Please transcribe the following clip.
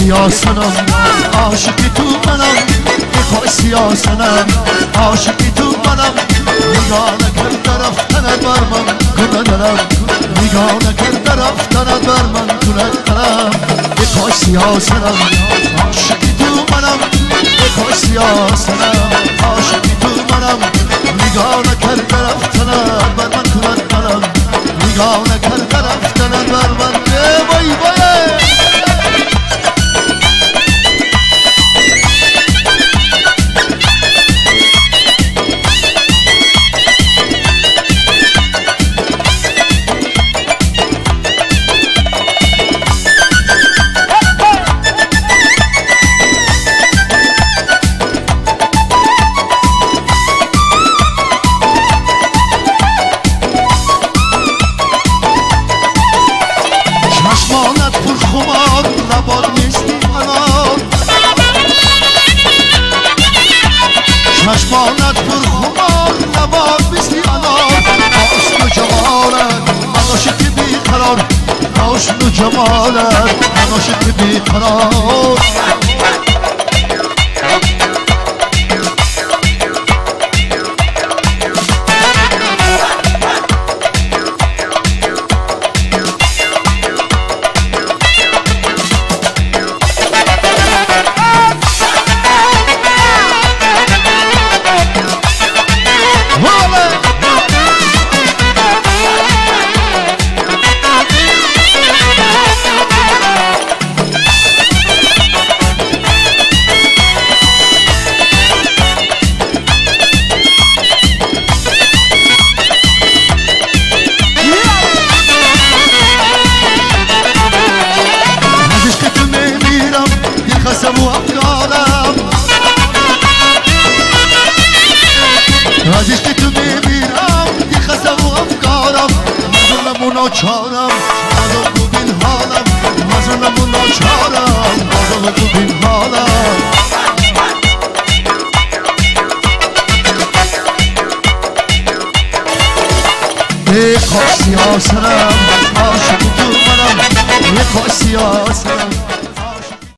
سیاسنم عاشقی تو منم کاش سیاسنم عاشقی تو منم نگاه نکرد رفتنت بر من کنه دلم نگاه نکرد رفتنت بر من کنه دلم کاش سیاسنم عاشقی تو منم کاش سیاسنم عاشقی تو منم نگاه نکرد رفتنت بر من کنه دلم نگاه نکرد رفتنت بر من وای وای چشمانت پر خمار لبات مثل انار چشمانت پر خمار لبات مثل انار حسن و جمالت من عاشق بیقرار حسن و جمالت من عاشق بیقرار قسم و افکارم از عشق تو میمیرم یه قسم و افکارم مظلوم و ناچارم مظلوم ببین حالم مظلوم و ناچارم مظلوم ببین حالم ای کاش سیاسنم عاشق تو منم ای کاش سیاسنم